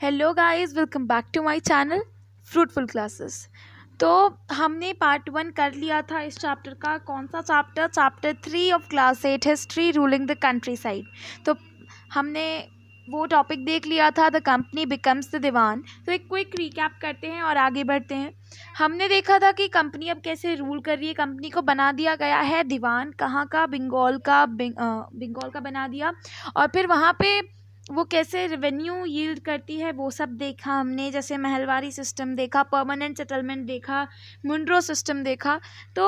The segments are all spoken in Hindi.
Hello guys, welcome back to my channel fruitful classes. तो हमने पार्ट 1 कर लिया था इस चैप्टर का। कौन सा chapter? Chapter 3 of class 8, history ruling the country side. तो हमने वो टॉपिक देख लिया था, द कंपनी बिकम्स द दीवान। तो एक क्विक रिकैप करते हैं और आगे बढ़ते हैं। हमने देखा था कि कंपनी अब कैसे रूल कर रही है। कंपनी को बना दिया गया है दीवान, कहाँ का? बंगाल का बना दिया। और फिर वहाँ पे वो कैसे रेवेन्यू यील्ड करती है वो सब देखा हमने। जैसे महलवारी सिस्टम देखा, परमानेंट सेटलमेंट देखा, मुंड्रो सिस्टम देखा। तो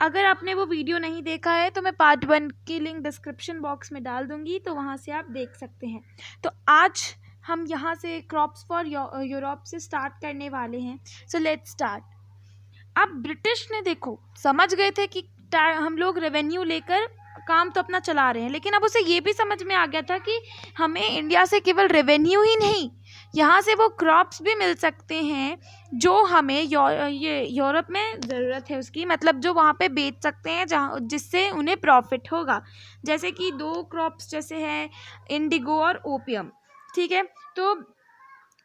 अगर आपने वो वीडियो नहीं देखा है तो मैं पार्ट 1 की लिंक डिस्क्रिप्शन बॉक्स में डाल दूंगी, तो वहाँ से आप देख सकते हैं। तो आज हम यहाँ से क्रॉप्स फॉर यूरोप से स्टार्ट करने वाले हैं। So let's start. अब ब्रिटिश ने देखो समझ गए थे कि हम लोग रेवेन्यू लेकर काम तो अपना चला रहे हैं, लेकिन अब उसे ये भी समझ में आ गया था कि हमें इंडिया से केवल रेवेन्यू ही नहीं, यहाँ से वो क्रॉप्स भी मिल सकते हैं जो हमें ये यूरोप में ज़रूरत है उसकी, मतलब जो वहाँ पे बेच सकते हैं जहाँ जिससे उन्हें प्रॉफिट होगा। जैसे कि 2 क्रॉप्स जैसे है इंडिगो और ओपियम। ठीक है, तो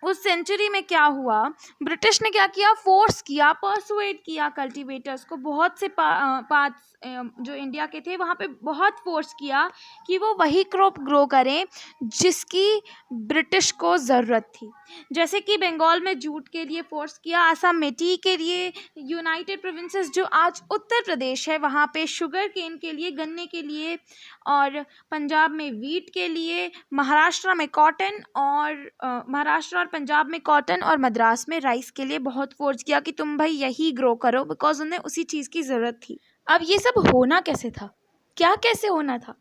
उस सेंचुरी में क्या हुआ, ब्रिटिश ने क्या किया, फोर्स किया, परसुएड किया कल्टीवेटर्स को। बहुत से पार्ट्स जो इंडिया के थे वहाँ पे बहुत फोर्स किया कि वो वही क्रॉप ग्रो करें जिसकी ब्रिटिश को ज़रूरत थी। जैसे कि बंगाल में जूट के लिए फोर्स किया, असम में टी के लिए, यूनाइटेड प्रोविंसेस जो आज उत्तर प्रदेश है वहाँ पे शुगर केन के लिए, गन्ने के लिए, और पंजाब में वीट के लिए, महाराष्ट्र में कॉटन और पंजाब में कॉटन और मद्रास में राइस के लिए बहुत फोर्स किया कि तुम भाई यही ग्रो करो, बिकॉज उन्हें उसी चीज़ की ज़रूरत थी। अब ये सब होना कैसे था, क्या कैसे होना था?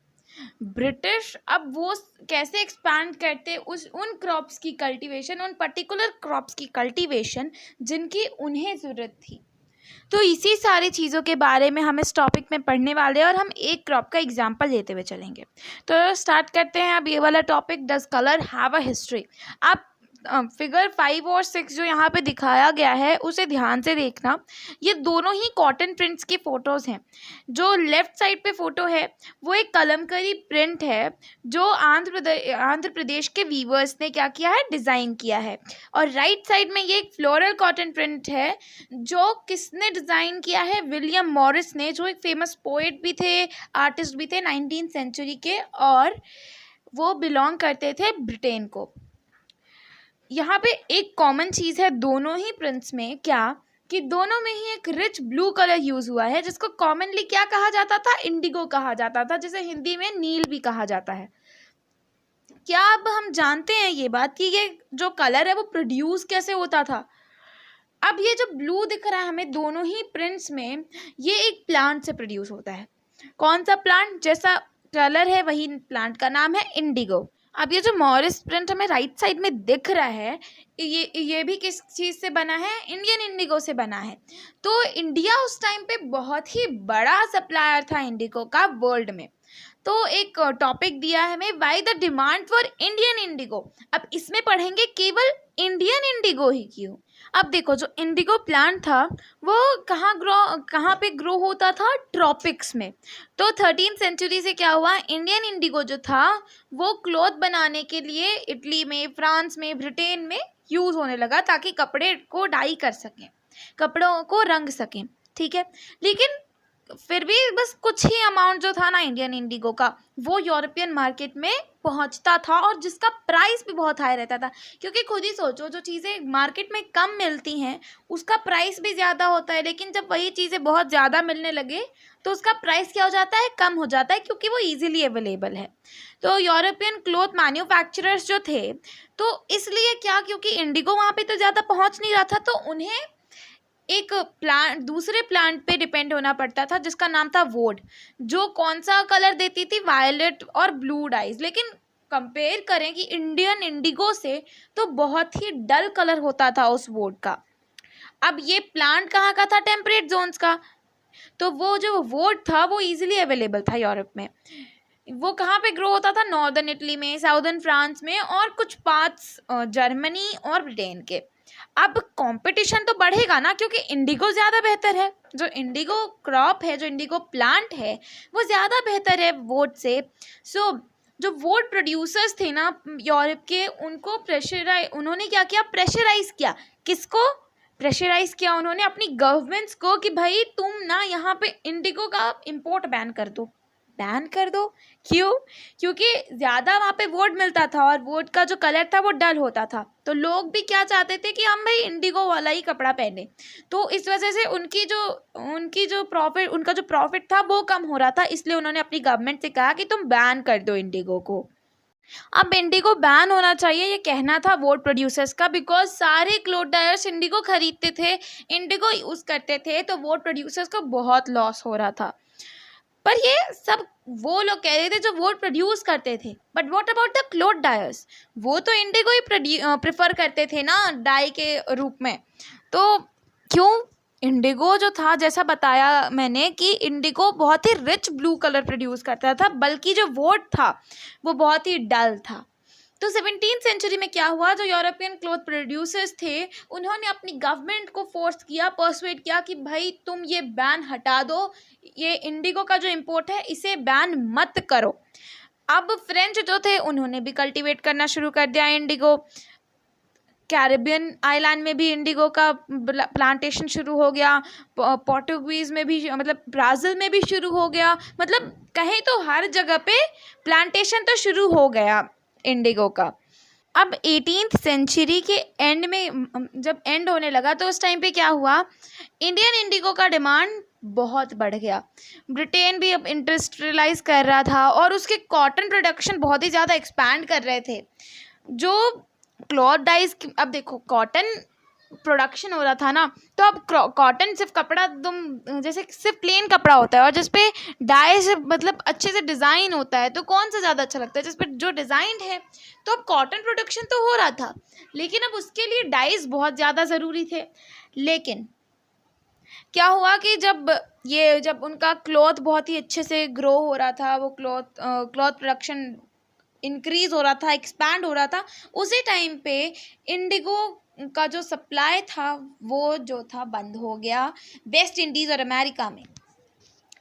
ब्रिटिश अब वो कैसे एक्सपैंड करते उन क्रॉप्स की कल्टीवेशन, उन पर्टिकुलर क्रॉप्स की कल्टीवेशन जिनकी उन्हें ज़रूरत थी। तो इसी सारी चीज़ों के बारे में हम इस टॉपिक में पढ़ने वाले हैं और हम एक क्रॉप का एग्जांपल लेते हुए चलेंगे। तो स्टार्ट करते हैं अब ये वाला topic, does colour have a history. आप फिगर 5 और 6 जो यहाँ पे दिखाया गया है उसे ध्यान से देखना। ये दोनों ही कॉटन प्रिंट्स की फ़ोटोज़ हैं। जो लेफ़्ट साइड पे फ़ोटो है वो एक कलमकारी प्रिंट है जो आंध्र प्रदेश के वीवर्स ने क्या किया है, डिज़ाइन किया है। और राइट साइड में ये एक फ्लोरल कॉटन प्रिंट है जो किसने डिज़ाइन किया है, विलियम मॉरिस ने, जो एक फेमस पोएट भी थे, आर्टिस्ट भी थे 19th सेंचुरी के, और वो बिलोंग करते थे ब्रिटेन को। यहाँ पे एक कॉमन चीज़ है दोनों ही प्रिंट्स में, क्या कि दोनों में ही एक रिच ब्लू कलर यूज़ हुआ है जिसको कॉमनली क्या कहा जाता था, इंडिगो कहा जाता था, जिसे हिंदी में नील भी कहा जाता है। क्या अब हम जानते हैं ये बात कि ये जो कलर है वो प्रोड्यूस कैसे होता था? अब ये जो ब्लू दिख रहा है हमें दोनों ही प्रिंट्स में, ये एक प्लांट से प्रोड्यूस होता है। कौन सा प्लांट? जैसा कलर है वही प्लांट का नाम है इंडिगो। अब ये जो मॉरिस प्रिंट हमें राइट साइड में दिख रहा है, ये भी किस चीज़ से बना है? इंडियन इंडिगो से बना है। तो इंडिया उस टाइम पे बहुत ही बड़ा सप्लायर था इंडिगो का वर्ल्ड में। तो एक टॉपिक दिया है हमें, why the demand for Indian Indigo. अब इसमें पढ़ेंगे केवल इंडियन इंडिगो ही क्यों। अब देखो जो इंडिगो प्लांट था वो कहाँ पे ग्रो होता था? ट्रॉपिक्स में। तो 13th सेंचुरी से क्या हुआ, इंडियन इंडिगो जो था वो क्लॉथ बनाने के लिए इटली में, फ्रांस में, ब्रिटेन में यूज़ होने लगा ताकि कपड़े को डाई कर सकें, कपड़ों को रंग सकें। ठीक है, लेकिन फिर भी बस कुछ ही अमाउंट जो था ना इंडियन इंडिगो का वो यूरोपियन मार्केट में पहुंचता था, और जिसका प्राइस भी बहुत हाई रहता था। क्योंकि खुद ही सोचो, जो चीज़ें मार्केट में कम मिलती हैं उसका प्राइस भी ज़्यादा होता है, लेकिन जब वही चीज़ें बहुत ज़्यादा मिलने लगे तो उसका प्राइस क्या हो जाता है, कम हो जाता है, क्योंकि वो ईजिली अवेलेबल है। तो यूरोपियन क्लॉथ मैन्युफैक्चरर्स जो थे, तो इसलिए क्या, क्योंकि इंडिगो वहाँ पे तो ज़्यादा पहुँच नहीं रहा था, तो उन्हें एक प्लांट, दूसरे प्लांट पे डिपेंड होना पड़ता था जिसका नाम था वोड, जो कौन सा कलर देती थी, वायलेट और ब्लू डाइज। लेकिन कंपेयर करें कि इंडियन इंडिगो से, तो बहुत ही डल कलर होता था उस वोड का। अब ये प्लांट कहाँ का था? टेम्परेट जोन्स का। तो वो जो वोड था वो इजीली अवेलेबल था यूरोप में। वो कहाँ पे ग्रो होता था? नॉर्दर्न इटली में, साउदर्न फ्रांस में, और कुछ पार्ट्स जर्मनी और ब्रिटेन के। अब कंपटीशन तो बढ़ेगा ना, क्योंकि इंडिगो ज़्यादा बेहतर है। जो इंडिगो क्रॉप है, जो इंडिगो प्लांट है वो ज़्यादा बेहतर है वोट से। सो जो वोट प्रोड्यूसर्स थे ना यूरोप के, उनको उन्होंने क्या किया, प्रेशराइज किया। किसको प्रेशराइज किया? उन्होंने अपनी गवर्नमेंट्स को कि भाई तुम ना यहाँ पे इंडिगो का इंपोर्ट बैन कर दो। बैन कर दो क्यों? क्योंकि ज़्यादा वहाँ पे वोट मिलता था और वोट का जो कलर था वो डल होता था, तो लोग भी क्या चाहते थे कि हम भाई इंडिगो वाला ही कपड़ा पहने। तो इस वजह से उनका जो प्रॉफिट था वो कम हो रहा था, इसलिए उन्होंने अपनी गवर्नमेंट से कहा कि तुम बैन कर दो इंडिगो को। अब इंडिगो बैन होना चाहिए ये कहना था वोट प्रोड्यूसर्स का, बिकॉज सारे क्लोथ डायर्स इंडिगो खरीदते थे, इंडिगो यूज़ करते थे, तो वोट प्रोड्यूसर्स को बहुत लॉस हो रहा था। पर ये सब वो लोग कह रहे थे जो वोट प्रोड्यूस करते थे। But what about the cloth dyers? वो तो इंडिगो ही प्रेफर करते थे ना डाई के रूप में। तो क्यों? इंडिगो जो था, जैसा बताया मैंने कि इंडिगो बहुत ही रिच ब्लू कलर प्रोड्यूस करता था, बल्कि जो वोट था वो बहुत ही डल था। तो 17th सेंचुरी में क्या हुआ, जो यूरोपियन क्लॉथ प्रोड्यूसर्स थे उन्होंने अपनी गवर्नमेंट को फोर्स किया, पर्सुएड किया कि भाई तुम ये बैन हटा दो, ये इंडिगो का जो इम्पोर्ट है इसे बैन मत करो। अब फ्रेंच जो थे उन्होंने भी कल्टीवेट करना शुरू कर दिया इंडिगो। कैरिबियन आइलैंड में भी इंडिगो का प्लांटेशन शुरू हो गया, पोर्टुगीज में भी, मतलब ब्राज़ील में भी शुरू हो गया, मतलब कहें तो हर जगह पे प्लांटेशन तो शुरू हो गया इंडिगो का। अब 18th सेंचुरी के एंड में जब एंड होने लगा तो उस टाइम पे क्या हुआ, इंडियन इंडिगो का डिमांड बहुत बढ़ गया। ब्रिटेन भी अब इंडस्ट्रियलाइज कर रहा था और उसके कॉटन प्रोडक्शन बहुत ही ज़्यादा एक्सपैंड कर रहे थे। जो क्लॉथ डाइज, अब देखो कॉटन प्रोडक्शन हो रहा था ना, तो अब कॉटन सिर्फ कपड़ा तुम जैसे सिर्फ प्लेन कपड़ा होता है और जिस पे डाई से मतलब अच्छे से डिज़ाइन होता है, तो कौन सा ज़्यादा अच्छा लगता है? जिस पे जो डिज़ाइंड है। तो अब कॉटन प्रोडक्शन तो हो रहा था, लेकिन अब उसके लिए डाइज बहुत ज़्यादा ज़रूरी थे। लेकिन क्या हुआ कि जब उनका क्लॉथ बहुत ही अच्छे से ग्रो हो रहा था, वो क्लॉथ प्रोडक्शन इंक्रीज हो रहा था, एक्सपैंड हो रहा था, उसी टाइम पे इंडिगो का जो सप्लाई था वो जो था बंद हो गया वेस्ट इंडीज़ और अमेरिका में।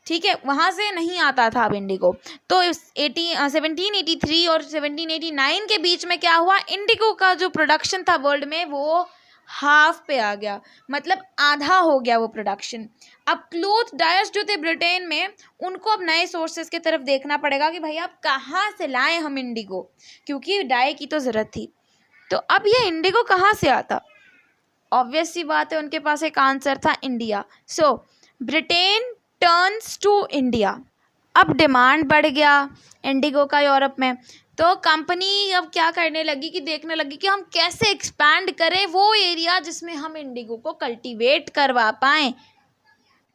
ठीक है, वहाँ से नहीं आता था अब इंडिगो। तो 1783 और 1789 के बीच में क्या हुआ, इंडिगो का जो प्रोडक्शन था वर्ल्ड में वो हाफ पे आ गया, मतलब आधा हो गया वो प्रोडक्शन। अब क्लोथ डायर्स जो थे ब्रिटेन में, उनको अब नए सोर्सेज की तरफ देखना पड़ेगा कि भाई आप कहाँ से लाएं हम इंडिगो, क्योंकि डाई की तो ज़रूरत थी। तो अब ये इंडिगो कहाँ से आता? ऑब्वियस सी बात है, उनके पास एक आंसर था, India. So Britain turns to India. अब डिमांड बढ़ गया इंडिगो का यूरोप में, तो कंपनी अब क्या करने लगी कि देखने लगी कि हम कैसे एक्सपैंड करें वो एरिया जिसमें हम इंडिगो को कल्टीवेट करवा पाएँ।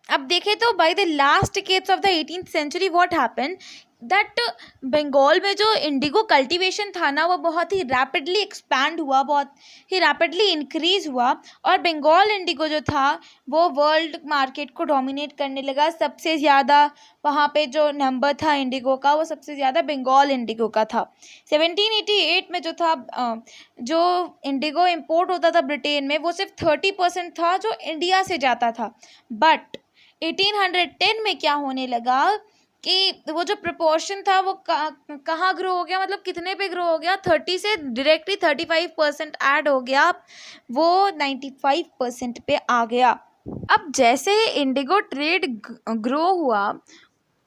अब देखें तो by the last decades of the 18th century what happen that Bengal में जो इंडिगो कल्टीवेशन था ना वो बहुत ही रैपिडली एक्सपैंड हुआ, बहुत ही रैपिडली इंक्रीज हुआ, और बंगाल इंडिगो जो था वो वर्ल्ड मार्केट को डोमिनेट करने लगा। सबसे ज़्यादा वहाँ पे जो नंबर था इंडिगो का वो सबसे ज़्यादा बंगाल इंडिगो का था। 1788 में जो था जो इंडिगो इम्पोर्ट होता था ब्रिटेन में वो सिर्फ 30% था जो इंडिया से जाता था। बट 1810 में क्या होने लगा कि वो जो प्रपोर्शन था वो कहाँ ग्रो हो गया, मतलब कितने पे ग्रो हो गया, 30 से डायरेक्टली 35% ऐड हो गया, वो 95% पे आ गया। अब जैसे ही इंडिगो ट्रेड ग्रो हुआ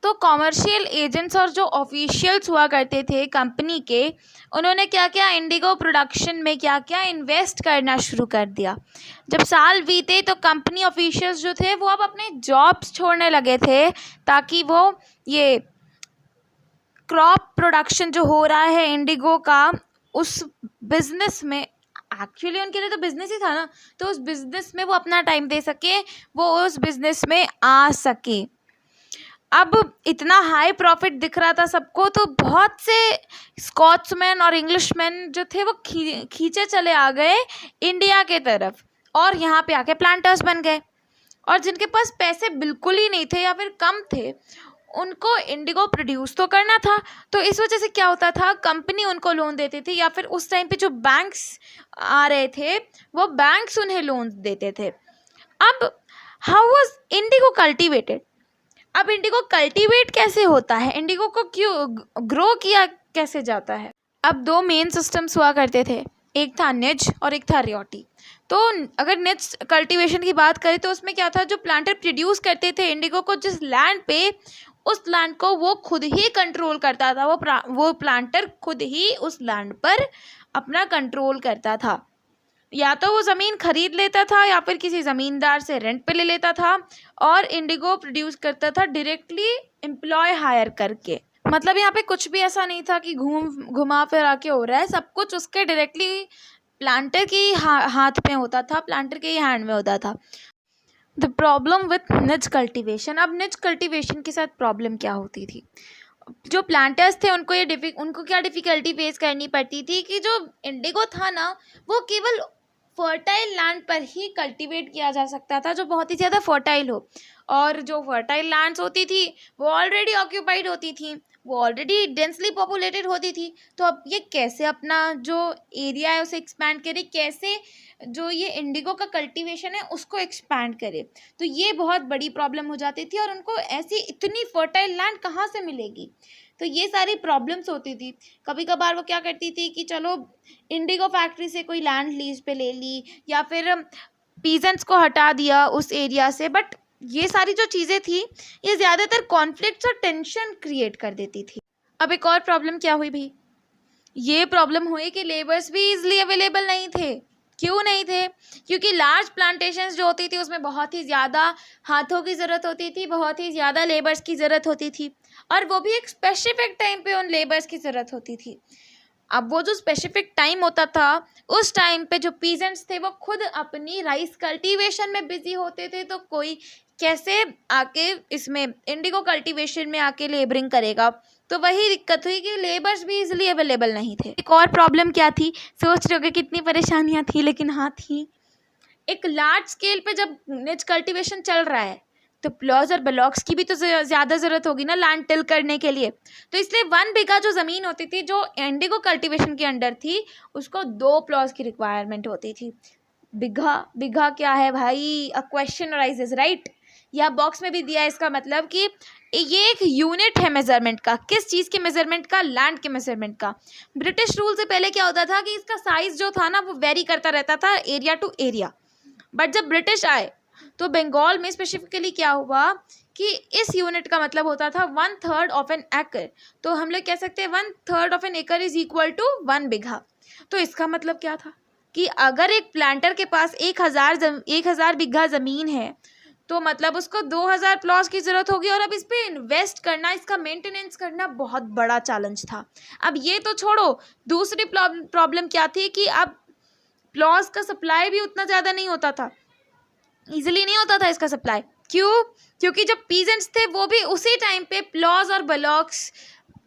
तो कॉमर्शियल एजेंट्स और जो ऑफिशियल्स हुआ करते थे कंपनी के, उन्होंने क्या किया, इंडिगो प्रोडक्शन में क्या क्या इन्वेस्ट करना शुरू कर दिया। जब साल बीते तो कंपनी ऑफिशियल्स जो थे वो अब अपने जॉब्स छोड़ने लगे थे, ताकि वो ये क्रॉप प्रोडक्शन जो हो रहा है इंडिगो का उस बिजनेस में, एक्चुअली उनके लिए तो बिजनेस ही था ना, तो उस बिजनेस में वो अपना टाइम दे सके, वो उस बिजनेस में आ सके। अब इतना हाई प्रॉफिट दिख रहा था सबको, तो बहुत से स्कॉट्समैन और इंग्लिशमैन जो थे वो खींचे चले आ गए इंडिया के तरफ, और यहाँ पे आके प्लांटर्स बन गए। और जिनके पास पैसे बिल्कुल ही नहीं थे या फिर कम थे, उनको इंडिगो प्रोड्यूस तो करना था, तो इस वजह से क्या होता था, कंपनी उनको लोन देती थी, या फिर उस टाइम पे जो बैंक्स आ रहे थे वो बैंक्स उन्हें लोन देते थे। अब हाउ वाज इंडिगो कल्टीवेटेड? अब इंडिगो कल्टीवेट कैसे होता है, इंडिगो को क्यों ग्रो किया कैसे जाता है। अब दो मेन सिस्टम्स हुआ करते थे, एक था निज और एक था रियोटी। तो अगर निज कल्टीवेशन की बात करें तो उसमें क्या था, जो प्लांटर प्रोड्यूस करते थे इंडिगो को जिस लैंड पे, उस लैंड को वो खुद ही कंट्रोल करता था, वो प्लांटर खुद ही उस लैंड पर अपना कंट्रोल करता था। या तो वो ज़मीन खरीद लेता था या फिर किसी ज़मींदार से रेंट पे ले लेता था, और इंडिगो प्रोड्यूस करता था डायरेक्टली एम्प्लॉय हायर करके। मतलब यहाँ पे कुछ भी ऐसा नहीं था कि घुमा फिरा के हो रहा है, सब कुछ उसके डायरेक्टली प्लांटर के हाथ में होता था, प्लांटर के ही हैंड में होता था। द प्रॉब्लम विथ निज कल्टीवेशन, अब निज कल्टीवेशन के साथ प्रॉब्लम क्या होती थी, जो प्लांटर्स थे उनको क्या डिफ़िकल्टी फेस करनी पड़ती थी कि जो इंडिगो था ना, वो केवल फर्टाइल लैंड पर ही कल्टीवेट किया जा सकता था, जो बहुत ही ज़्यादा फर्टाइल हो, और जो फर्टाइल लैंड्स होती थी वो ऑलरेडी ऑक्यूपाइड होती थी, वो ऑलरेडी डेंसली पॉपुलेटेड होती थी। तो अब ये कैसे अपना जो एरिया है उसे एक्सपैंड करे, कैसे जो ये इंडिगो का कल्टीवेशन है उसको एक्सपैंड करे, तो ये बहुत बड़ी प्रॉब्लम हो जाती थी। और उनको ऐसी इतनी फर्टाइल लैंड कहाँ से मिलेगी, तो ये सारी प्रॉब्लम्स होती थी। कभी कभार वो क्या करती थी कि चलो इंडिगो फैक्ट्री से कोई लैंड लीज पे ले ली, या फिर पीजेंट्स को हटा दिया उस एरिया से, बट ये सारी जो चीज़ें थी ये ज़्यादातर कॉन्फ्लिक्ट्स और टेंशन क्रिएट कर देती थी। अब एक और प्रॉब्लम क्या हुई भाई, ये प्रॉब्लम हुई कि लेबर्स भी इजली अवेलेबल नहीं थे। क्यों नहीं थे, क्योंकि लार्ज प्लांटेशंस जो होती थी उसमें बहुत ही ज़्यादा हाथों की ज़रूरत होती थी, बहुत ही ज़्यादा लेबर्स की ज़रूरत होती थी, और वो भी एक स्पेसिफिक टाइम पे उन लेबर्स की ज़रूरत होती थी। अब वो जो स्पेसिफिक टाइम होता था, उस टाइम पे जो पीजेंट्स थे वो खुद अपनी राइस कल्टीवेशन में बिजी होते थे, तो कोई कैसे आके इसमें इंडिगो कल्टीवेशन में आके लेबरिंग करेगा। तो वही दिक्कत हुई कि लेबर्स भी इजीली अवेलेबल नहीं थे। एक और प्रॉब्लम क्या थी, सोच रहे हो कि कितनी परेशानियां थी, लेकिन हाँ थी। एक लार्ज स्केल पे जब निज कल्टीवेशन चल रहा है तो प्लॉज और ब्लॉक्स की भी तो ज़्यादा ज़रूरत होगी ना लैंड टिल करने के लिए। तो इसलिए 1 बीघा जो ज़मीन होती थी जो इंडिगो कल्टीवेशन के अंडर थी, उसको 2 प्लॉज की रिक्वायरमेंट होती थी। बिघा क्या है भाई, अ क्वेश्चन अराइजेस राइट। यह बॉक्स में भी दिया है, इसका मतलब कि ये एक यूनिट है मेजरमेंट का। किस चीज़ के मेजरमेंट का, लैंड के मेजरमेंट का। ब्रिटिश रूल से पहले क्या होता था कि इसका साइज जो था ना वो वेरी करता रहता था एरिया टू एरिया, बट जब ब्रिटिश आए तो बंगाल में स्पेसिफिकली क्या हुआ कि इस यूनिट का मतलब होता था 1/3 ऑफ एन एकड़। तो हम लोग कह सकते हैं 1/3 ऑफ एन एकड़ इज इक्वल टू 1 बीघा। तो इसका मतलब क्या था कि अगर एक प्लांटर के पास 1000 बीघा ज़मीन है तो मतलब उसको 2000 प्लॉट्स की ज़रूरत होगी, और अब इस पर इन्वेस्ट करना, इसका मेंटेनेंस करना बहुत बड़ा चैलेंज था। अब ये तो छोड़ो, दूसरी प्रॉब्लम क्या थी कि अब प्लॉट्स का सप्लाई भी उतना ज़्यादा नहीं होता था, इजीली नहीं होता था इसका सप्लाई। क्यों, क्योंकि जब पीजेंट्स थे वो भी उसी टाइम पे प्लॉज और ब्लॉक्स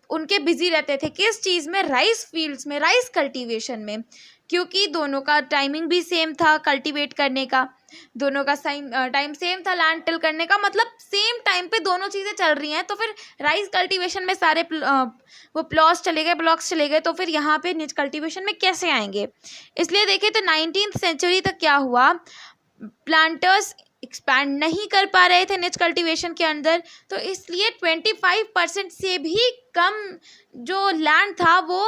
उनके बिजी रहते थे, किस चीज़ में, राइस फील्ड्स में, राइस कल्टीवेशन में, क्योंकि दोनों का टाइमिंग भी सेम था कल्टीवेट करने का, दोनों का टाइम सेम था लैंड टिल करने का, मतलब सेम टाइम पे दोनों चीज़ें चल रही हैं। तो फिर राइस कल्टीवेशन में सारे वो प्लॉट्स चले गए, ब्लॉक्स चले गए, तो फिर यहाँ पे निज कल्टीवेशन में कैसे आएंगे। इसलिए देखें तो 19th सेंचुरी तक क्या हुआ, प्लांटर्स एक्सपैंड नहीं कर पा रहे थे निज कल्टीवेशन के अंदर, तो इसलिए 25% से भी कम जो लैंड था वो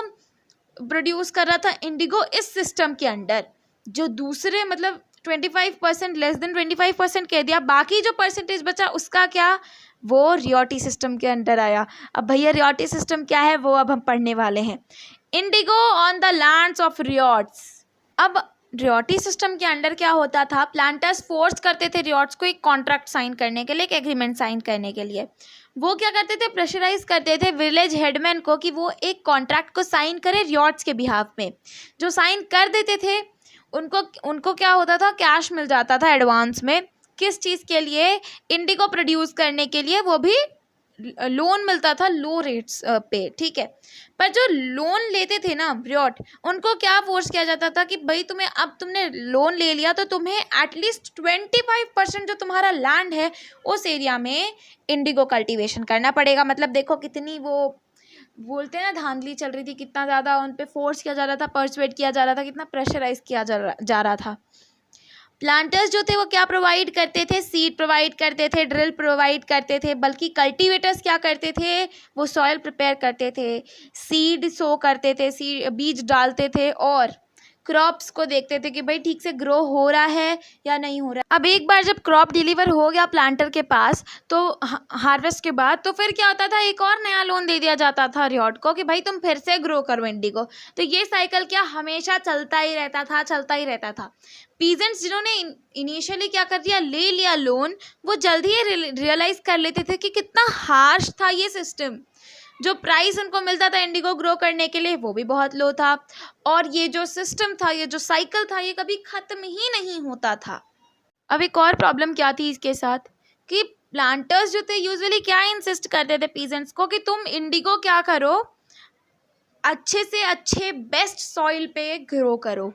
प्रोड्यूस कर रहा था इंडिगो इस सिस्टम के अंडर। जो दूसरे मतलब 25%, लेस देन 25% कह दिया, बाकी जो परसेंटेज बचा उसका क्या, वो रियोटी सिस्टम के अंडर आया। अब भैया रियोटी सिस्टम क्या है वो अब हम पढ़ने वाले हैं। Indigo on the lands of ryots. अब रियोटी सिस्टम के अंडर क्या होता था, प्लांटर्स फोर्स करते थे रियोट्स को एक कॉन्ट्रैक्ट साइन करने के लिए, एक एग्रीमेंट साइन करने के लिए। वो क्या करते थे, प्रेशराइज करते थे विलेज हेडमैन को कि वो एक कॉन्ट्रैक्ट को साइन करे रियोट्स के बिहाफ में। जो साइन कर देते थे उनको क्या होता था, कैश मिल जाता था एडवांस में। किस चीज़ के लिए, इंडिगो प्रोड्यूस करने के लिए, वो भी लोन मिलता था लो रेट्स पे, ठीक है। पर जो लोन लेते थे ना रियोट, उनको क्या फोर्स किया जाता था कि भाई तुमने लोन ले लिया तो तुम्हें एटलीस्ट 25% जो तुम्हारा लैंड है उस एरिया में इंडिगो कल्टीवेशन करना पड़ेगा। मतलब देखो कितनी वो बोलते हैं ना धांधली चल रही थी, कितना ज़्यादा उन पे फोर्स किया जा रहा था, पर्सुएट किया जा रहा था, कितना प्रेशराइज किया जा रहा था। प्लांटर्स जो थे वो क्या प्रोवाइड करते थे, सीड प्रोवाइड करते थे, ड्रिल प्रोवाइड करते थे, बल्कि कल्टीवेटर्स क्या करते थे, वो सॉइल प्रिपेयर करते थे, सीड सो करते थे, सीड बीज डालते थे और क्रॉप्स को देखते थे कि भाई ठीक से ग्रो हो रहा है या नहीं हो रहा है। अब एक बार जब क्रॉप डिलीवर हो गया प्लांटर के पास, तो हार्वेस्ट के बाद तो फिर क्या होता था, एक और नया लोन दे दिया जाता था रियॉट को कि भाई तुम फिर से ग्रो करो इंडिगो। तो ये साइकिल क्या हमेशा चलता ही रहता था, चलता ही रहता था। पीजेंट्स जिन्होंने इनिशियली क्या कर दिया, ले लिया लोन, वो जल्दी ही रियलाइज कर लेते थे कि कितना हार्श था ये सिस्टम। जो प्राइस उनको मिलता था इंडिगो ग्रो करने के लिए वो भी बहुत लो था, और ये जो सिस्टम था, ये जो साइकिल था, ये कभी ख़त्म ही नहीं होता था। अब एक और प्रॉब्लम क्या थी इसके साथ, कि प्लांटर्स जो थे यूजुअली क्या इंसिस्ट करते थे पीजेंट्स को कि तुम इंडिगो क्या करो, अच्छे से अच्छे बेस्ट सॉइल पे ग्रो करो।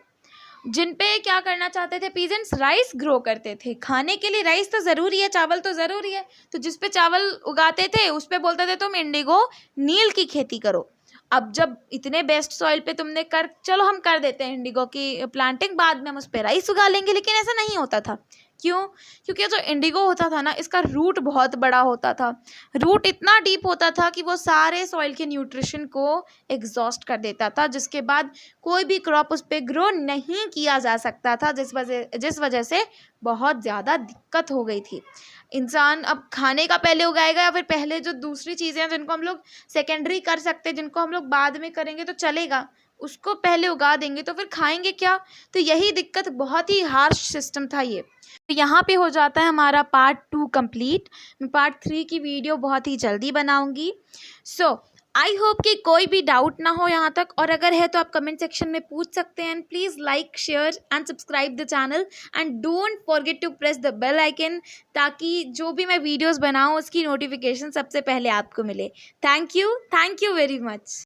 जिन पे क्या करना चाहते थे पीजेंट्स, राइस ग्रो करते थे। खाने के लिए राइस तो ज़रूरी है, चावल तो ज़रूरी है, तो जिस पे चावल उगाते थे उस पे बोलते थे तुम इंडिगो नील की खेती करो। अब जब इतने बेस्ट सॉइल पे तुमने कर, चलो हम कर देते हैं इंडिगो की प्लांटिंग, बाद में हम उस पर राइस उगा लेंगे, लेकिन ऐसा नहीं होता था। क्यों? क्योंकि जो इंडिगो होता था ना, इसका रूट बहुत बड़ा होता था। रूट इतना डीप होता था कि वो सारे सॉइल के न्यूट्रिशन को एग्जॉस्ट कर देता था, जिसके बाद कोई भी क्रॉप उस पर ग्रो नहीं किया जा सकता था, जिस वजह से बहुत ज़्यादा दिक्कत हो गई थी। इंसान अब खाने का पहले उगाएगा या फिर पहले जो दूसरी चीज़ें हैं जिनको हम लोग सेकेंडरी कर सकते हैं, जिनको हम लोग बाद में करेंगे तो चलेगा, उसको पहले उगा देंगे तो फिर खाएंगे क्या? तो यही दिक्कत, बहुत ही हार्श सिस्टम था ये। तो यहाँ पे हो जाता है हमारा पार्ट 2 कंप्लीट। मैं पार्ट 3 की वीडियो बहुत ही जल्दी बनाऊँगी। सो आई होप कि कोई भी डाउट ना हो यहाँ तक, और अगर है तो आप कमेंट सेक्शन में पूछ सकते हैं। Please like, share and subscribe the channel and don't forget to press the bell icon, ताकि जो भी मैं वीडियोस बनाऊँ उसकी नोटिफिकेशन सबसे पहले आपको मिले। Thank you very much.